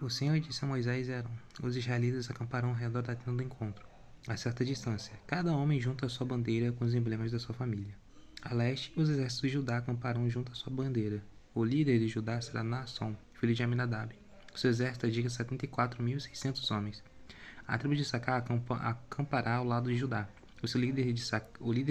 O Senhor disse a Moisés e Arão: Os israelitas acamparão ao redor da tenda do encontro, a certa distância, cada homem junto à sua bandeira com os emblemas da sua família. A leste, os exércitos de Judá acamparão junto à sua bandeira. O líder de Judá será Naasson, filho de Aminadab. O seu exército é de 74.600 homens. A tribo de Issacar acampará ao lado de Judá. O líder de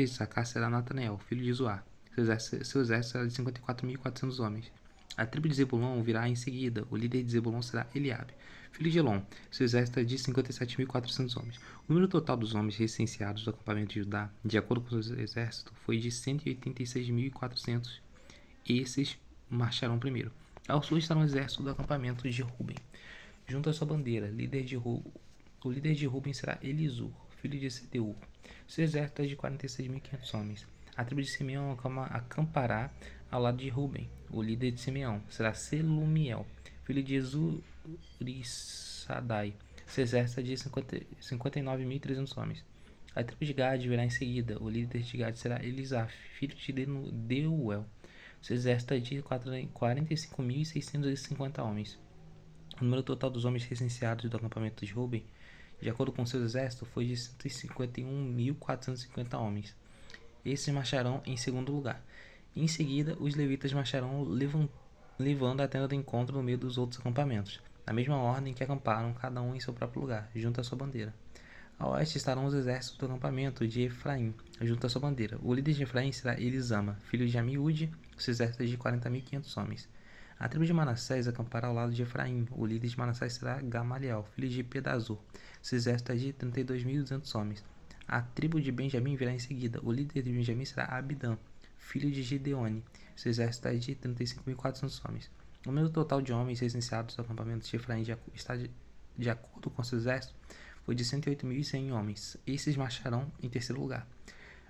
Issacar será Natanael, filho de Zoar. Seu exército será de 54.400 homens. A tribo de Zebulon virá em seguida. O líder de Zebulon será Eliabe, filho de Elon. Seu exército é de 57.400 homens. O número total dos homens recenseados do acampamento de Judá, de acordo com o seu exército, foi de 186.400. Esses marcharão primeiro. Ao sul estará o exército do acampamento de Ruben, junto à sua bandeira. O líder de Ruben será Elisur, filho de Sedeur. Seu exército é de 46.500 homens. A tribo de Simeão acampará ao lado de Ruben. O líder de Simeão será Selumiel, filho de Zurissadai. Seu exército é de 59.300 homens. A tribo de Gad virá em seguida. O líder de Gad será Elisaf, filho de Deuel. Seu exército é de 45.650 homens. O número total dos homens recenseados do acampamento de Ruben, de acordo com seu exército, foi de 151.450 homens. Esses marcharão em segundo lugar. Em seguida, os levitas marcharão levando a tenda do encontro no meio dos outros acampamentos, na mesma ordem que acamparam, cada um em seu próprio lugar, junto à sua bandeira. A oeste estarão os exércitos do acampamento de Efraim, junto à sua bandeira. O líder de Efraim será Elisama, filho de Amiúde, seu exército é de 40.500 homens. A tribo de Manassés acampará ao lado de Efraim. O líder de Manassés será Gamaliel, filho de Pedazur. Seu exército é de 32.200 homens. A tribo de Benjamim virá em seguida. O líder de Benjamim será Abidã, filho de Gideone. Seu exército é de 35.400 homens. O número total de homens recenseados do acampamento de Efraim está de acordo com seu exército foi de 108.100 homens. Esses marcharão em terceiro lugar.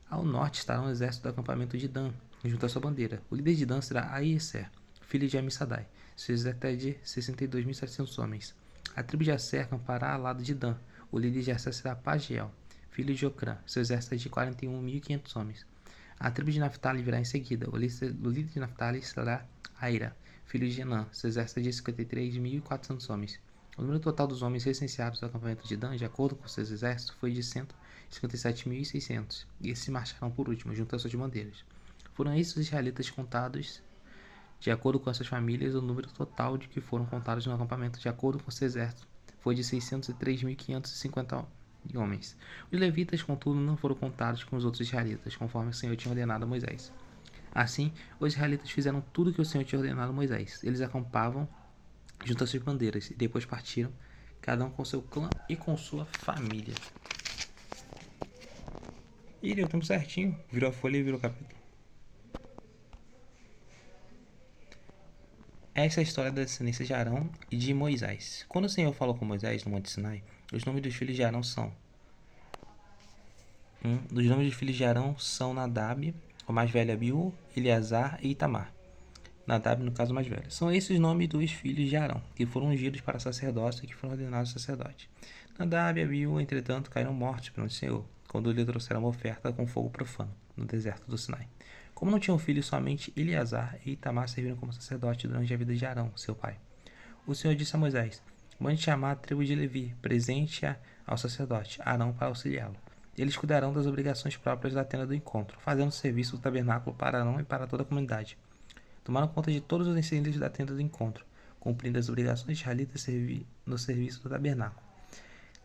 Ao norte estará o exército do acampamento de Dan, junto à sua bandeira. O líder de Dan será Aieser, filho de Amissadai. Seu exército é de 62.700 homens. A tribo de Asser acampará ao lado de Dan. O líder de Asser será Pagiel, filho de Ocrã. Seu exército é de 41.500 homens. A tribo de Naphtali virá em seguida. O líder de Naphtali será Aira, filho de Enã. Seu exército é de 53.400 homens. O número total dos homens recenseados do acampamento de Dan, de acordo com seus exércitos, foi de 157.600. E esses marcharam por último, junto às suas bandeiras. Foram esses os israelitas contados de acordo com as suas famílias. O número total de que foram contados no acampamento, de acordo com seu exército, foi de 603.550 homens. Os levitas, contudo, não foram contados com os outros israelitas, conforme o Senhor tinha ordenado a Moisés. Assim, os israelitas fizeram tudo o que o Senhor tinha ordenado a Moisés. Eles acampavam junto às suas bandeiras e depois partiram, cada um com seu clã e com sua família. E deu tempo certinho, virou a folha e virou o capítulo. Essa é a história da descendência de Arão e de Moisés. Quando o Senhor falou com Moisés no Monte Sinai, os nomes dos filhos de Arão são Nadab, o mais velho Abiú, Eleazar e Itamar. Nadab, no caso, mais velho. São esses os nomes dos filhos de Arão, que foram ungidos para sacerdócio e que foram ordenados sacerdote. Nadab e Abiú, entretanto, caíram mortos perante o Senhor, quando lhe trouxeram uma oferta com fogo profano, no deserto do Sinai. Como não tinham filhos, somente Eleazar e Itamar serviram como sacerdote durante a vida de Arão, seu pai. O Senhor disse a Moisés: mande chamar a tribo de Levi, presente ao sacerdote Arão para auxiliá-lo. Eles cuidarão das obrigações próprias da tenda do encontro, fazendo o serviço do tabernáculo para Arão e para toda a comunidade. Tomaram conta de todos os incidentes da tenda do encontro, cumprindo as obrigações israelitas no serviço do tabernáculo.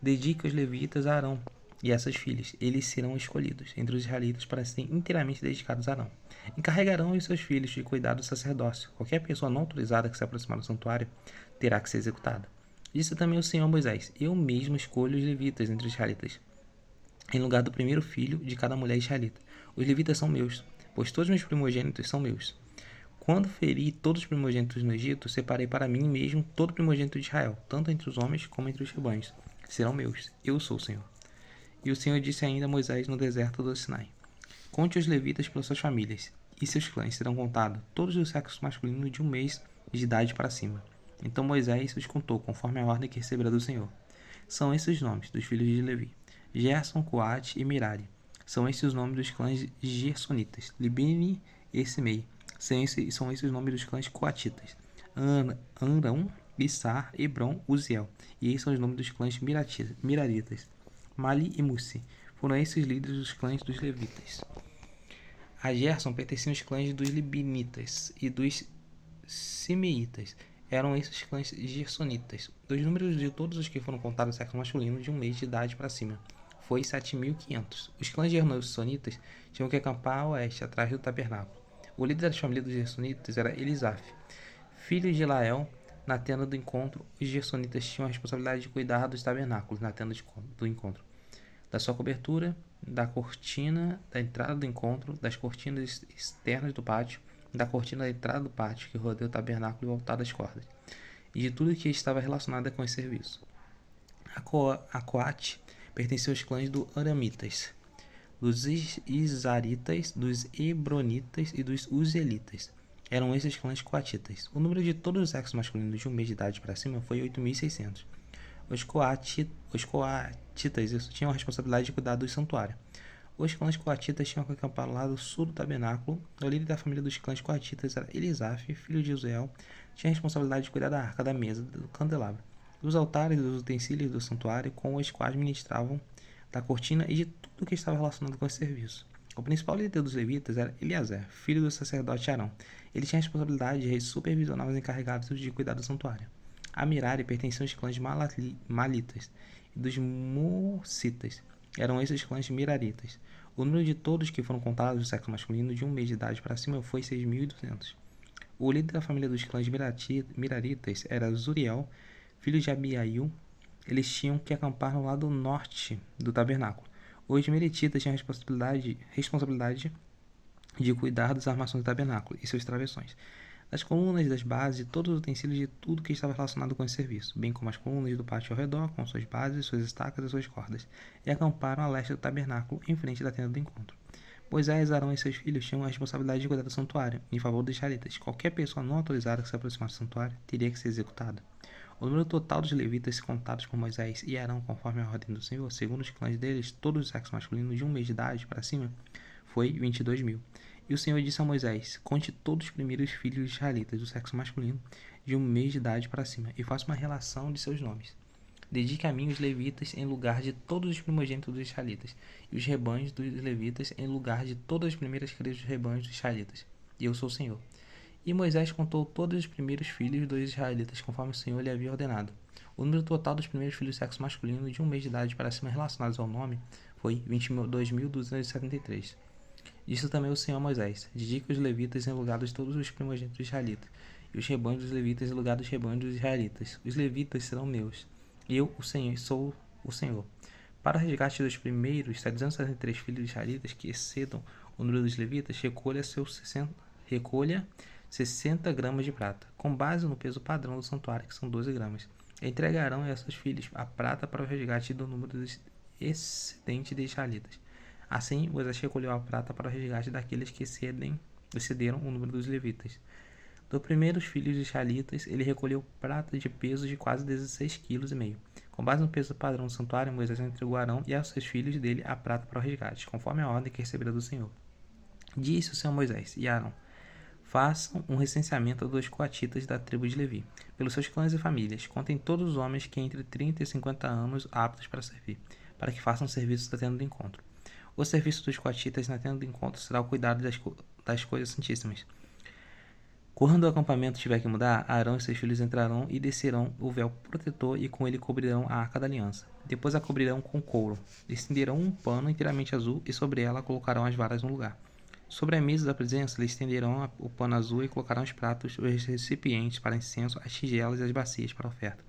Dedique os levitas a Arão e a seus filhos. Eles serão escolhidos entre os israelitas para serem inteiramente dedicados a Arão. Encarregarão os seus filhos de cuidar do sacerdócio. Qualquer pessoa não autorizada que se aproximar do santuário terá que ser executada. Disse também o Senhor a Moisés: eu mesmo escolho os levitas entre os israelitas, em lugar do primeiro filho de cada mulher israelita. Os levitas são meus, pois todos meus primogênitos são meus. Quando feri todos os primogênitos no Egito, separei para mim mesmo todo primogênito de Israel, tanto entre os homens como entre os rebanhos. Serão meus. Eu sou o Senhor. E o Senhor disse ainda a Moisés no deserto do Sinai: conte os levitas pelas suas famílias, e seus clãs serão contados, todos do sexo masculino de 1 mês de idade para cima. Então Moisés os contou, conforme a ordem que recebera do Senhor. São esses os nomes dos filhos de Levi: Gerson, Coate e Mirari. São esses os nomes dos clãs gersonitas: Libni e Simei. São esses os nomes dos clãs coatitas: Amrão, Issar, Hebron, Uziel. E esses são os nomes dos clãs Miraritas. Mali e Mussi. Foram esses líderes dos clãs dos levitas. A Gerson pertenciam aos clãs dos Libinitas e dos Simeitas. Eram esses clãs gersonitas. Dos números de todos os que foram contados no sexo masculino de 1 mês de idade para cima, foi 7.500. Os clãs gersonitas tinham que acampar a oeste, atrás do tabernáculo. O líder das famílias dos gersonitas era Elisaf, filho de Lael. Na tenda do encontro, os gersonitas tinham a responsabilidade de cuidar dos tabernáculos na tenda do encontro, da sua cobertura, da cortina da entrada do encontro, das cortinas externas do pátio, da cortina da entrada do pátio que rodeia o tabernáculo e o altar das cordas, e de tudo que estava relacionado com esse serviço. A Coate pertenceu aos clãs dos Aramitas, dos Isaritas, dos Hebronitas e dos Uzelitas. Eram esses clãs coatitas. O número de todos os sexos masculinos de 1 mês de idade para cima foi 8.600. Os coatitas tinham a responsabilidade de cuidar do santuário. Os clãs coatitas tinham que acampar ao lado sul do tabernáculo. O líder da família dos clãs coatitas era Elisaf, filho de Uziel. Tinha a responsabilidade de cuidar da arca, da mesa, do candelabro, dos altares e dos utensílios do santuário, com os quais ministravam, da cortina e de tudo que estava relacionado com esse serviço. O principal líder dos levitas era Eleazar, filho do sacerdote Arão. Ele tinha a responsabilidade de supervisionar os encarregados de cuidar do santuário. A Mirari pertencia aos clãs Malitas e dos Mursitas. Eram esses clãs Miraritas. O número de todos que foram contados do sexo masculino de 1 mês de idade para cima foi 6.200. O líder da família dos clãs Miraritas era Zuriel, filho de Abiail. Eles tinham que acampar no lado norte do tabernáculo. Os Merititas tinham a responsabilidade de cuidar das armações do tabernáculo e seus travessões, das colunas, das bases, de todos os utensílios de tudo que estava relacionado com esse serviço, bem como as colunas do pátio ao redor, com suas bases, suas estacas e suas cordas, e acamparam a leste do tabernáculo, em frente da tenda do encontro. Moisés, Arão e seus filhos tinham a responsabilidade de cuidar do santuário, em favor dos israelitas. Qualquer pessoa não autorizada que se aproximasse do santuário teria que ser executada. O número total dos levitas contados por Moisés e Arão, conforme a ordem do Senhor, segundo os clãs deles, todos os sexos masculinos de 1 mês de idade para cima, foi 22.000. E o Senhor disse a Moisés: conte todos os primeiros filhos israelitas do sexo masculino de 1 mês de idade para cima, e faça uma relação de seus nomes. Dedique a mim os levitas em lugar de todos os primogênitos dos israelitas, e os rebanhos dos levitas em lugar de todas as primeiras crias dos rebanhos dos israelitas. E eu sou o Senhor. E Moisés contou todos os primeiros filhos dos israelitas, conforme o Senhor lhe havia ordenado. O número total dos primeiros filhos do sexo masculino de 1 mês de idade para cima relacionados ao nome foi 22.273. Disse também o Senhor a Moisés: dedique os levitas em lugar de todos os primogênitos dos israelitas, e os rebanhos dos levitas em lugar dos rebanhos dos israelitas. Os levitas serão meus. Eu, o Senhor, sou o Senhor. Para o resgate dos primeiros 773 filhos israelitas que excedam o número dos levitas, recolha 60 gramas de prata, com base no peso padrão do santuário, que são 12 gramas. Entregarão a seus filhos a prata para o resgate do número dos excedentes de israelitas. Assim, Moisés recolheu a prata para o resgate daqueles que excederam o número dos levitas. Dos primeiros filhos de israelitas, ele recolheu prata de peso de quase 16,5 kg. Com base no peso padrão do santuário, Moisés entregou a Arão e aos seus filhos dele a prata para o resgate, conforme a ordem que recebera do Senhor. Disse o Senhor a Moisés e Arão: façam um recenseamento dos coatitas da tribo de Levi, pelos seus clãs e famílias. Contem todos os homens que entre 30 e 50 anos aptos para servir, para que façam serviço da tenda do encontro. O serviço dos coatitas na tenda do encontro será o cuidado das coisas santíssimas. Quando o acampamento tiver que mudar, Arão e seus filhos entrarão e descerão o véu protetor e com ele cobrirão a arca da aliança. Depois a cobrirão com couro. Estenderão um pano inteiramente azul e sobre ela colocarão as varas no lugar. Sobre a mesa da presença, eles estenderão o pano azul e colocarão os pratos, os recipientes para incenso, as tigelas e as bacias para oferta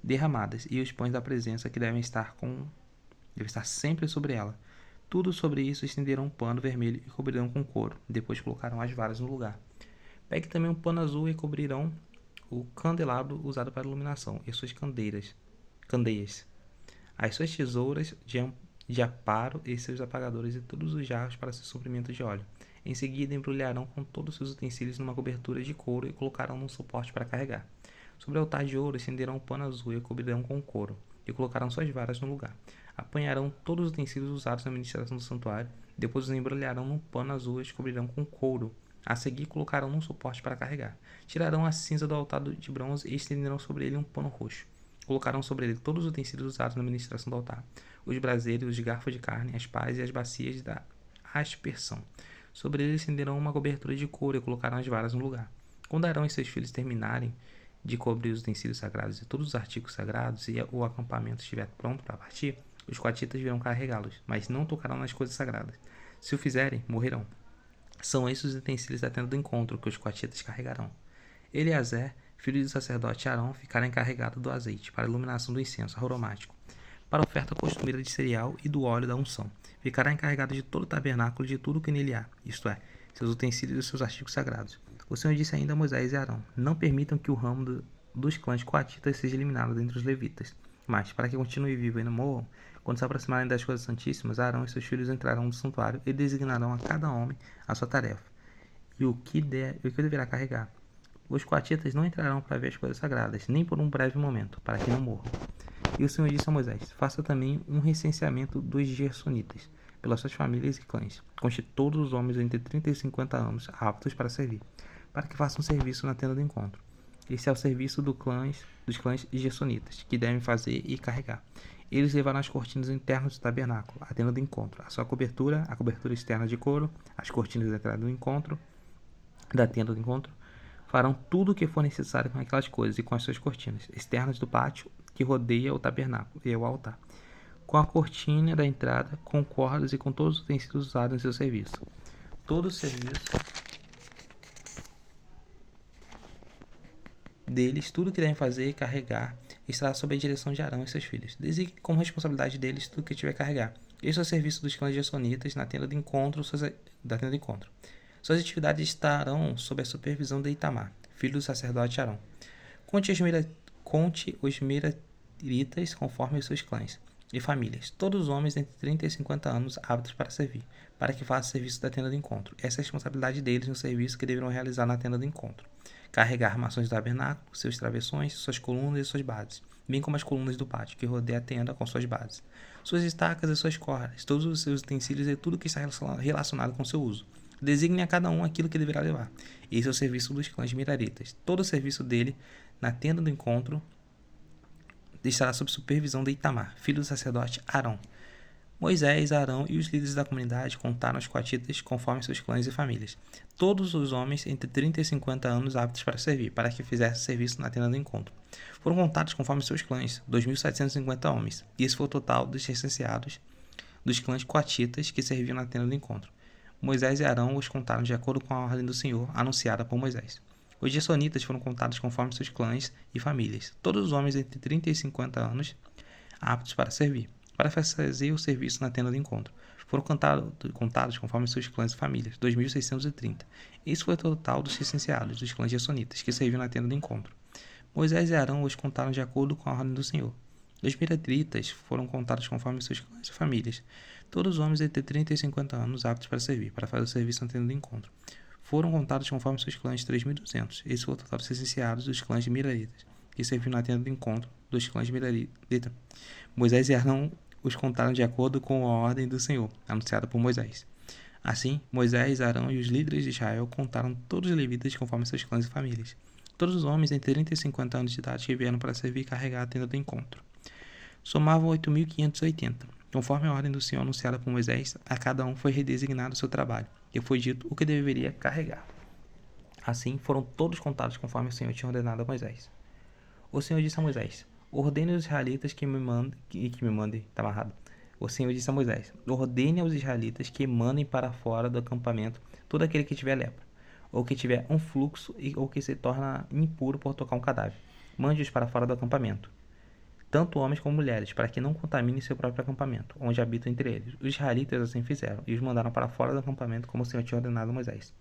derramadas, e os pães da presença que devem estar sempre sobre ela. Tudo sobre isso estenderão um pano vermelho e cobrirão com couro. Depois colocarão as varas no lugar. Pegue também um pano azul e cobrirão o candelabro usado para iluminação e suas candeias, as suas tesouras de aparo e seus apagadores e todos os jarros para seu suprimento de óleo. Em seguida, embrulharão com todos os seus utensílios numa cobertura de couro e colocarão num suporte para carregar. Sobre o altar de ouro estenderão um pano azul e cobrirão com couro, e colocarão suas varas no lugar. Apanharão todos os utensílios usados na ministração do santuário, depois os embrulharão num pano azul e os cobrirão com couro. A seguir, colocarão num suporte para carregar. Tirarão a cinza do altar de bronze e estenderão sobre ele um pano roxo. Colocarão sobre ele todos os utensílios usados na ministração do altar: os braseiros, os garfos de carne, as pás e as bacias da aspersão. Sobre ele estenderão uma cobertura de couro e colocarão as varas no lugar. Quando Arão e seus filhos terminarem de cobrir os utensílios sagrados e todos os artigos sagrados, e o acampamento estiver pronto para partir, os coatitas virão carregá-los, mas não tocarão nas coisas sagradas. Se o fizerem, morrerão. São esses os utensílios da tenda do encontro que os coatitas carregarão. Eleazer, filho do sacerdote Arão, ficará encarregado do azeite para a iluminação do incenso aromático, para a oferta costumeira de cereal e do óleo da unção. Ficará encarregado de todo o tabernáculo e de tudo o que nele há, isto é, seus utensílios e seus artigos sagrados. O Senhor disse ainda a Moisés e Arão: não permitam que o ramo dos clãs coatitas seja eliminado dentre os levitas. Mas, para que continue vivo e não morram, quando se aproximarem das coisas santíssimas, Arão e seus filhos entrarão no santuário e designarão a cada homem a sua tarefa e o que deverá carregar. Os coatitas não entrarão para ver as coisas sagradas, nem por um breve momento, para que não morram. E o Senhor disse a Moisés: faça também um recenseamento dos gersonitas, pelas suas famílias e clãs. Conste todos os homens entre 30 e 50 anos aptos para servir, para que façam serviço na tenda do encontro. Esse é o serviço dos clãs gersonitas, que devem fazer e carregar. Eles levarão as cortinas internas do tabernáculo, a tenda do encontro, a sua cobertura, a cobertura externa de couro, as cortinas da entrada do encontro, da tenda do encontro. Farão tudo o que for necessário com aquelas coisas e com as suas cortinas externas do pátio que rodeia o tabernáculo e o altar, com a cortina da entrada, com cordas e com todos os utensílios usados em seu serviço. Todo o serviço deles, tudo que devem fazer e carregar, estará sob a direção de Arão e seus filhos. Designe como responsabilidade deles tudo que tiver a carregar. Este é o serviço dos clãs gersonitas na tenda de encontro, Suas atividades estarão sob a supervisão de Itamar, filho do sacerdote Arão. Conte os meraritas conforme os seus clãs e famílias, todos os homens entre 30 e 50 anos aptos para servir, para que façam serviço da tenda do encontro. Essa é a responsabilidade deles no serviço que deverão realizar na tenda do encontro: carregar armações do tabernáculo, seus travessões, suas colunas e suas bases, bem como as colunas do pátio que rodeia a tenda com suas bases, suas estacas e suas cordas, todos os seus utensílios e tudo que está relacionado com seu uso. Designe a cada um aquilo que deverá levar. Esse é o serviço dos clãs meraritas. Todo o serviço dele na tenda do encontro estará sob supervisão de Itamar, filho do sacerdote Arão. Moisés, Arão e os líderes da comunidade contaram os coatitas conforme seus clãs e famílias, todos os homens entre 30 e 50 anos aptos para servir, para que fizessem serviço na tenda do encontro. Foram contados conforme seus clãs, 2.750 homens, e esse foi o total dos recenseados dos clãs coatitas que serviam na tenda do encontro. Moisés e Arão os contaram de acordo com a ordem do Senhor anunciada por Moisés. Os gersonitas foram contados conforme seus clãs e famílias, todos os homens entre 30 e 50 anos aptos para servir, para fazer o serviço na tenda do encontro. Foram contados conforme seus clãs e famílias, 2.630. Esse foi o total dos recenseados dos clãs gersonitas que serviam na tenda do encontro. Moisés e Arão os contaram de acordo com a ordem do Senhor. Os meraritas foram contados conforme seus clãs e famílias, todos os homens entre 30 e 50 anos aptos para servir, para fazer o serviço na tenda do encontro. Foram contados conforme seus clãs, 3.200. Esse foi o total dos recenseados dos clãs meraritas, que serviam na tenda do encontro dos clãs meraritas. Moisés e Arão os contaram de acordo com a ordem do Senhor, anunciada por Moisés. Assim, Moisés, Arão e os líderes de Israel contaram todos os levitas conforme seus clãs e famílias, todos os homens entre 30 e 50 anos de idade que vieram para servir e carregar a tenda do encontro. Somavam 8.580. Conforme a ordem do Senhor anunciada por Moisés, a cada um foi redesignado o seu trabalho, e foi dito o que deveria carregar. Assim, foram todos contados conforme o Senhor tinha ordenado a Moisés. O Senhor disse a Moisés: ordene aos israelitas que me mandem. Está amarrado. O Senhor disse a Moisés: ordene aos israelitas que mandem para fora do acampamento todo aquele que tiver lepra, ou que tiver um fluxo, ou que se torna impuro por tocar um cadáver. Mande-os para fora do acampamento, tanto homens como mulheres, para que não contaminem seu próprio acampamento, onde habitam entre eles. Os israelitas assim fizeram, e os mandaram para fora do acampamento, como o Senhor tinha ordenado a Moisés.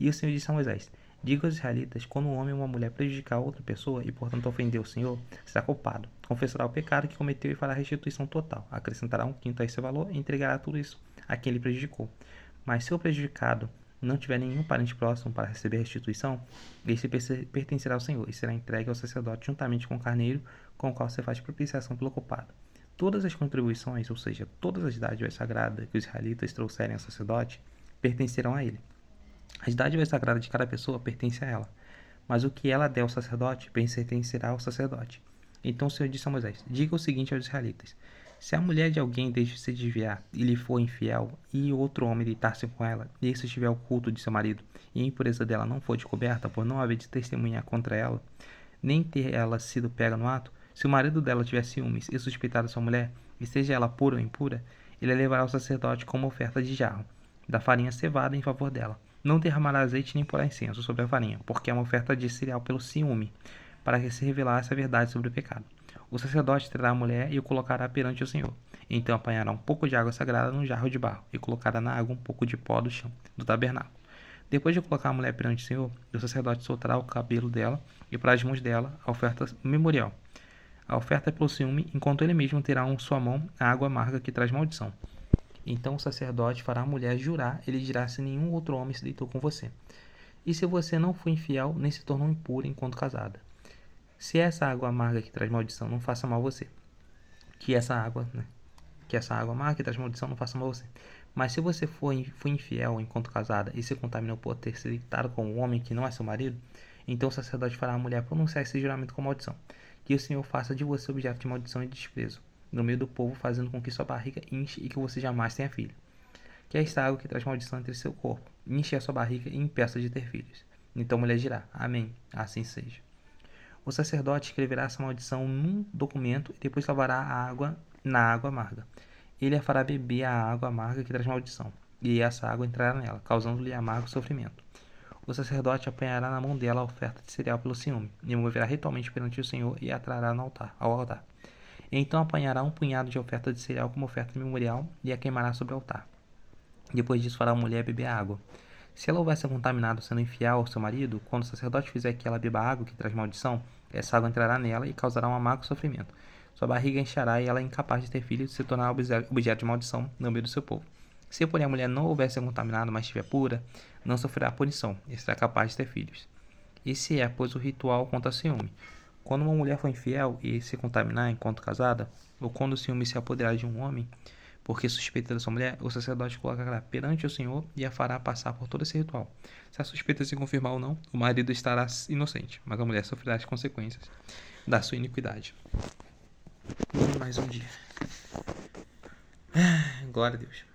E o Senhor disse a Moisés: diga aos israelitas, quando um homem ou uma mulher prejudicar outra pessoa, e portanto ofender o Senhor, será culpado. Confessará o pecado que cometeu e fará restituição total. Acrescentará 1/5 a esse valor e entregará tudo isso a quem ele prejudicou. Mas se o prejudicado não tiver nenhum parente próximo para receber restituição, este pertencerá ao Senhor, e será entregue ao sacerdote juntamente com o carneiro com o qual se faz propiciação pelo culpado. Todas as contribuições, ou seja, todas as dádivas sagradas que os israelitas trouxerem ao sacerdote, pertencerão a ele. As dádivas sagradas de cada pessoa pertencem a ela, mas o que ela der ao sacerdote pertencerá ao sacerdote. Então o Senhor disse a Moisés: diga o seguinte aos israelitas: se a mulher de alguém deixa se desviar e lhe for infiel, e outro homem deitar-se com ela, e isso estiver oculto de seu marido, e a impureza dela não for descoberta, por não haver de testemunhar contra ela, nem ter ela sido pega no ato, se o marido dela tiver ciúmes e suspeitar da sua mulher, e seja ela pura ou impura, ele a levará ao sacerdote como oferta de jarro, da farinha cevada em favor dela. Não derramará azeite nem porá incenso sobre a farinha, porque é uma oferta de cereal pelo ciúme, para que se revelasse a verdade sobre o pecado. O sacerdote trará a mulher e o colocará perante o Senhor. Então apanhará um pouco de água sagrada num jarro de barro, e colocará na água um pouco de pó do chão do tabernáculo. Depois de colocar a mulher perante o Senhor, o sacerdote soltará o cabelo dela e para as mãos dela a oferta memorial. A oferta é pelo ciúme, enquanto ele mesmo terá em sua mão a água amarga que traz maldição. Então o sacerdote fará a mulher jurar, ele dirá se nenhum outro homem se deitou com você. E se você não foi infiel, nem se tornou impura enquanto casada. Se essa água amarga que traz maldição não faça mal a você. Que essa água amarga que traz maldição não faça mal a você. Mas se você foi infiel enquanto casada e se contaminou por ter se deitado com um homem que não é seu marido, então o sacerdote fará a mulher pronunciar esse juramento com maldição. Que o Senhor faça de você objeto de maldição e desprezo, no meio do povo, fazendo com que sua barriga enche e que você jamais tenha filho. Que esta água que traz maldição entre seu corpo, enche a sua barriga e impeça de ter filhos. Então a mulher dirá: Amém, assim seja. O sacerdote escreverá essa maldição num documento e depois lavará a água na água amarga. Ele a fará beber a água amarga que traz maldição, e essa água entrará nela, causando-lhe amargo sofrimento. O sacerdote apanhará na mão dela a oferta de cereal pelo ciúme, e moverá ritualmente perante o Senhor e a trará ao altar. Então apanhará um punhado de oferta de cereal como oferta memorial e a queimará sobre o altar. Depois disso fará a mulher beber a água. Se ela houvesse contaminado sendo infiel ao seu marido, quando o sacerdote fizer que ela beba água que traz maldição, essa água entrará nela e causará um amargo sofrimento. Sua barriga enchará e ela é incapaz de ter filhos e se tornará objeto de maldição no meio do seu povo. Se, porém, a mulher não houvesse contaminado, mas estiver pura, não sofrerá punição e será capaz de ter filhos. Esse é, pois, o ritual contra ciúme. Quando uma mulher for infiel e se contaminar enquanto casada, ou quando o ciúme se apoderar de um homem, porque suspeita da sua mulher, o sacerdote colocará perante o Senhor e a fará passar por todo esse ritual. Se a suspeita se confirmar ou não, o marido estará inocente, mas a mulher sofrerá as consequências da sua iniquidade. Mais um dia. Glória a Deus.